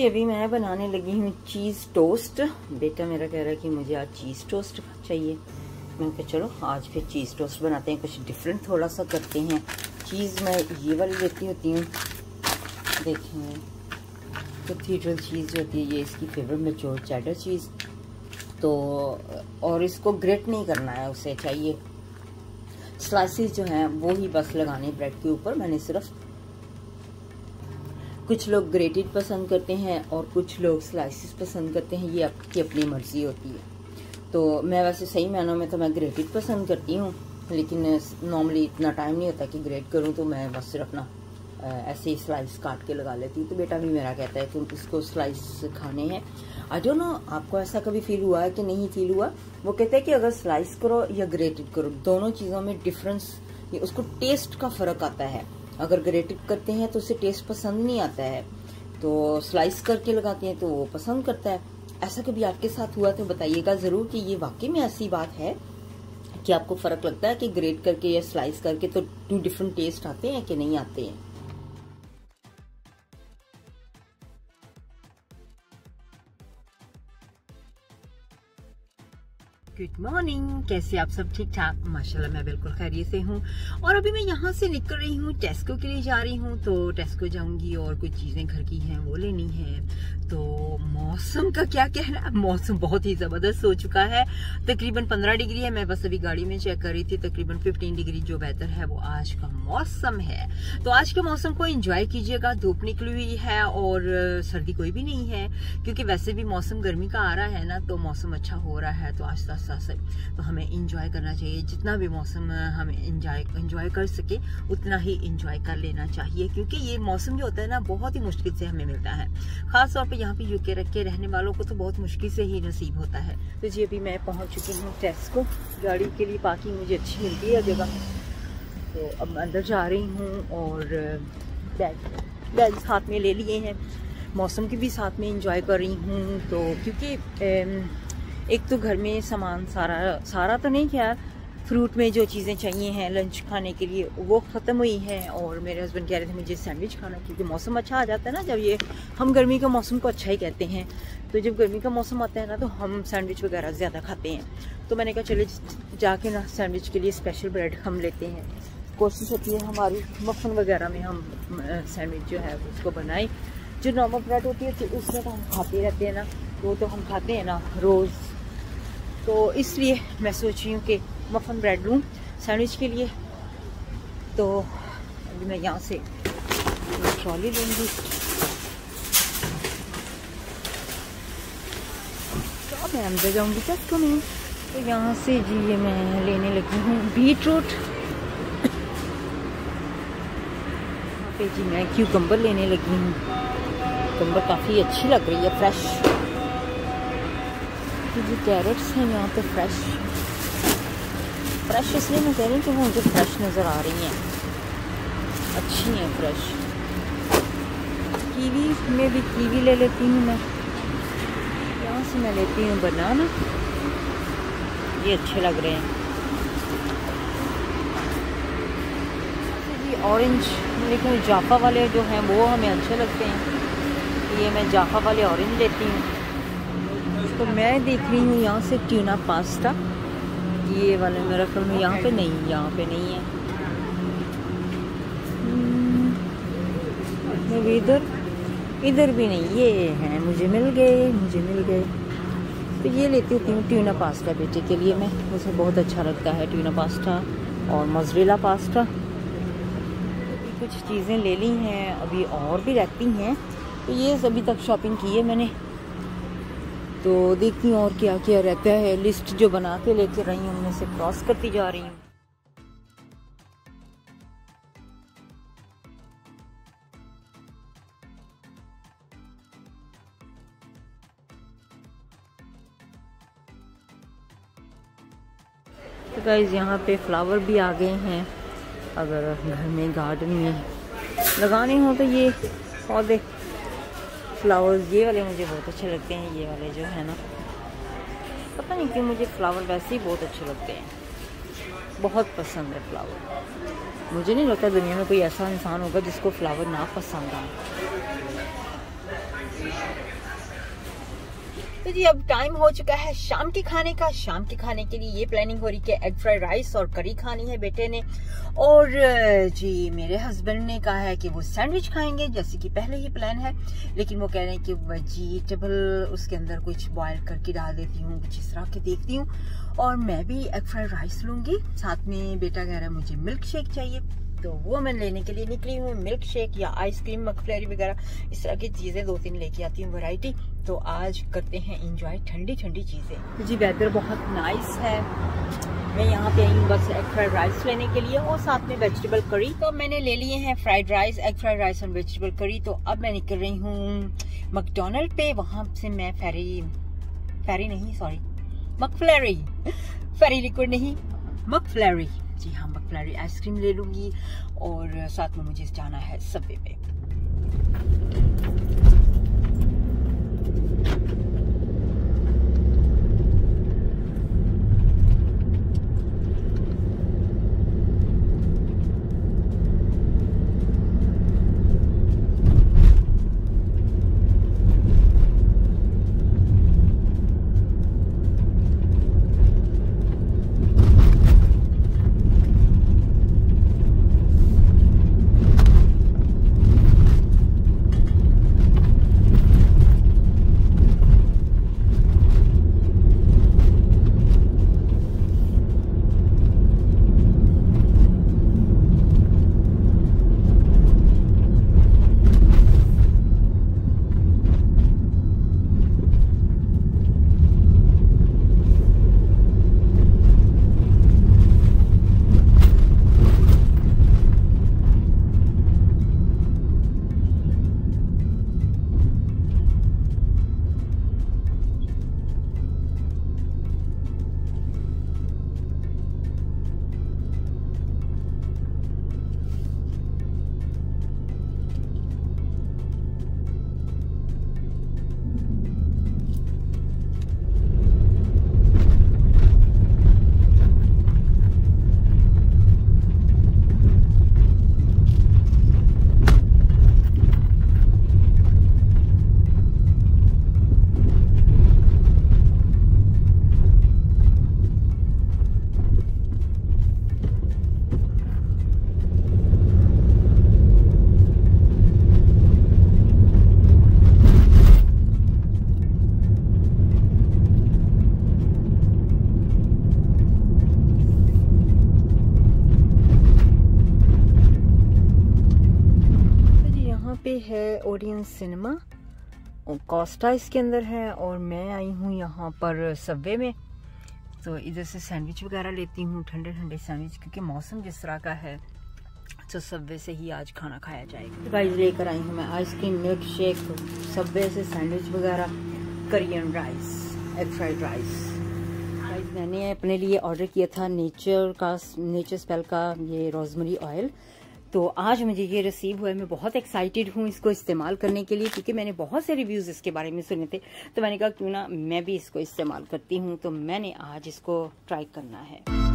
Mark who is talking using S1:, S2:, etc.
S1: जी अभी मैं बनाने लगी हूँ चीज़ टोस्ट। बेटा मेरा कह रहा है कि मुझे आज चीज़ टोस्ट चाहिए। मैंने कहा चलो आज फिर चीज़ टोस्ट बनाते हैं, कुछ डिफरेंट थोड़ा सा करते हैं। चीज़ मैं ये वाली लेती होती हूँ, देखें कैथेड्रल चीज़ जो होती है, ये इसकी फेवरेट मैच्योर चेडर चीज़। तो और इसको ग्रेट नहीं करना है, उसे चाहिए स्लाइसेस जो हैं वो ही बस लगाने ब्रेड के ऊपर। मैंने सिर्फ, कुछ लोग ग्रेटेड पसंद करते हैं और कुछ लोग स्लाइसेस पसंद करते हैं, ये आपकी अपनी मर्जी होती है। तो मैं वैसे सही मायनों में तो मैं ग्रेटेड पसंद करती हूँ, लेकिन नॉर्मली इतना टाइम नहीं होता कि ग्रेट करूँ, तो मैं बस सिर्फ ना ऐसे ही स्लाइस काट के लगा लेती हूँ। तो बेटा भी मेरा कहता है कि इसको स्लाइस खाने हैं। आई डोंट नो आपको ऐसा कभी फील हुआ है कि नहीं फील हुआ। वो कहते हैं कि अगर स्लाइस करो या ग्रेटेड करो, दोनों चीज़ों में डिफरेंस, उसको टेस्ट का फ़र्क आता है। अगर ग्रेटेड करते हैं तो उसे टेस्ट पसंद नहीं आता है, तो स्लाइस करके लगाते हैं तो वो पसंद करता है। ऐसा कभी आपके साथ हुआ तो बताइएगा ज़रूर कि ये वाकई में ऐसी बात है कि आपको फ़र्क लगता है कि ग्रेट करके या स्लाइस करके तो 2 डिफरेंट टेस्ट आते हैं कि नहीं आते हैं। गुड मॉर्निंग, कैसे आप सब? ठीक ठाक माशाल्लाह, मैं बिल्कुल खैरियत से हूँ। और अभी मैं यहाँ से निकल रही हूँ, टेस्को के लिए जा रही हूँ। तो टेस्को जाऊंगी और कुछ चीज़ें घर की हैं वो लेनी है। तो मौसम का क्या कहना है, मौसम बहुत ही ज़बरदस्त हो चुका है। तकरीबन 15 डिग्री है, मैं बस अभी गाड़ी में चेक कर रही थी, तकरीबन 15 डिग्री जो वेदर है वो आज का मौसम है। तो आज के मौसम को एंजॉय कीजिएगा। धूप निकली हुई है और सर्दी कोई भी नहीं है, क्योंकि वैसे भी मौसम गर्मी का आ रहा है ना, तो मौसम अच्छा हो रहा है। तो आज तो हमें इंजॉय करना चाहिए, जितना भी मौसम हमें इंजॉय कर सके उतना ही इंजॉय कर लेना चाहिए, क्योंकि ये मौसम जो होता है ना बहुत ही मुश्किल से हमें मिलता है। खास तौर पे यहाँ पे यूके रख के रहने वालों को तो बहुत मुश्किल से ही नसीब होता है। तो जी अभी मैं पहुँच चुकी हूँ टेस्को। गाड़ी के लिए पार्किंग मुझे अच्छी मिलती है जगह, तो अब अंदर जा रही हूँ और बैग साथ में ले लिए हैं। मौसम की भी साथ में इंजॉय कर रही हूँ। तो क्योंकि एक तो घर में सामान सारा तो नहीं, खैर फ्रूट में जो चीज़ें चाहिए हैं लंच खाने के लिए वो ख़त्म हुई हैं। और मेरे हस्बैंड कह रहे थे मुझे सैंडविच खाना, क्योंकि मौसम अच्छा आ जाता है ना, जब ये हम गर्मी का मौसम को अच्छा ही कहते हैं, तो जब गर्मी का मौसम आता है ना तो हम सैंडविच वगैरह ज़्यादा खाते हैं। तो मैंने कहा चले जाके ना सैंडविच के लिए स्पेशल ब्रेड हम लेते हैं। कोशिश होती है हमारी मफ़न वगैरह में हम सैंडविच जो है उसको बनाएं। जो नॉर्मल ब्रेड होती है तो उसमें तो हम खाते रहते हैं ना, वो तो हम खाते हैं ना रोज़। तो इसलिए मैं सोच रही हूँ कि मफ़न ब्रेड लूँ सैंडविच के लिए। तो अभी मैं यहाँ से ट्रॉली लूँगी। तो अब मैं अंदर जाऊँगी टेस्को में। तो यहाँ से जी ये मैं लेने लगी हूँ बीटरूट। यहाँ पे जी मैं क्यूकम्बर लेने लगी हूँ। क्यूकम्बर काफ़ी अच्छी लग रही है, फ्रेश। जो कैरेट्स हैं यहाँ पे फ्रेश इसलिए मैं कह रही हूँ कि वो मुझे फ्रेश नज़र आ रही हैं, अच्छी हैं फ्रेश। कीवी में भी कीवी ले लेती हूँ मैं। यहाँ से मैं लेती हूँ बनाना, ये अच्छे लग रहे हैं। ये ऑरेंज, लेकिन जाफा वाले जो हैं वो हमें अच्छे लगते हैं, ये मैं जाफा वाले ऑरेंज लेती हूँ। तो मैं देख रही हूँ यहाँ से ट्यूना पास्ता, ये वाले मेरा ख्याल में यहाँ पे नहीं है। इधर भी नहीं, ये हैं, मुझे मिल गए। तो ये लेती हूँ ट्यूना पास्ता बेटे के लिए मैं, मुझे बहुत अच्छा लगता है ट्यूना पास्ता और मोज़रेला पास्ता। कुछ चीज़ें ले ली हैं, अभी और भी रखती हैं। तो ये अभी तक शॉपिंग की है मैंने, तो देखती हूँ और क्या क्या रहता है। लिस्ट जो बना के लेके रही हूँ उनमें से क्रॉस करती जा रही हूँ। तो गाइस यहाँ पे फ्लावर भी आ गए हैं। अगर घर में गार्डन में लगाने हो तो ये पौधे फ्लावर्स ये वाले मुझे बहुत अच्छे लगते हैं। ये वाले जो है ना, पता नहीं क्यों मुझे फ्लावर वैसे ही बहुत अच्छे लगते हैं, बहुत पसंद है फ्लावर। मुझे नहीं लगता दुनिया में कोई ऐसा इंसान होगा जिसको फ्लावर ना पसंद आए। तो जी अब टाइम हो चुका है शाम के खाने का। शाम के खाने के लिए ये प्लानिंग हो रही है कि एग फ्राइड राइस और करी खानी है बेटे ने, और जी मेरे हस्बैंड ने कहा है कि वो सैंडविच खाएंगे जैसे कि पहले ही प्लान है, लेकिन वो कह रहे हैं कि वेजिटेबल उसके अंदर कुछ बॉयल करके डाल देती हूँ, कुछ इस तरह के देखती हूँ। और मैं भी एग फ्राइड राइस लूंगी, साथ में बेटा कह रहा है मुझे मिल्क शेक चाहिए, तो वो मैं लेने के लिए निकली हूँ। मिल्क शेक या आइसक्रीम मक्फलैरी वगैरह इस तरह की चीजें 2-3 लेके आती हूँ वैरायटी। तो आज करते हैं एंजॉय ठंडी ठंडी चीजें। तो जी वेदर बहुत नाइस है, मैं यहाँ पे आई हूँ बस एग फ्राइड राइस लेने के लिए और साथ में वेजिटेबल करी। तो मैंने ले लिए हैं fried rice, egg fried rice और वेजिटेबल करी। तो अब मैं निकल रही हूँ मैकडॉनल्ड पे, वहां से मैं मक्फलैरी, फेरी लिक्विड नहीं मक्फलैरी, जी हाँ मक्फलैरी आइसक्रीम ले लूंगी और साथ में मुझे जाना है सबवे पे। पे है ओरियन सिनेमा और कोस्टा इसके अंदर है, और मैं आई हूँ यहाँ पर सबवे में। तो इधर से सैंडविच वगैरह लेती हूँ, ठंडे ठंडे सैंडविच, क्योंकि मौसम जिस तरह का है तो सबवे से ही आज खाना खाया जाएगा। गाइस लेकर आई हूँ मैं आइसक्रीम, मिल्क शेक, सबवे से सैंडविच वगैरह, Korean rice, egg fried rice. Guys मैंने अपने लिए ऑर्डर किया था नेचर स्पेल का ये रोजमेरी ऑयल, तो आज मुझे ये रिसीव हुआ है। मैं बहुत एक्साइटेड हूँ इसको इस्तेमाल करने के लिए, क्योंकि मैंने बहुत से रिव्यूज इसके बारे में सुने थे, तो मैंने कहा क्यों ना मैं भी इसको इस्तेमाल करती हूँ। तो मैंने आज इसको ट्राई करना है।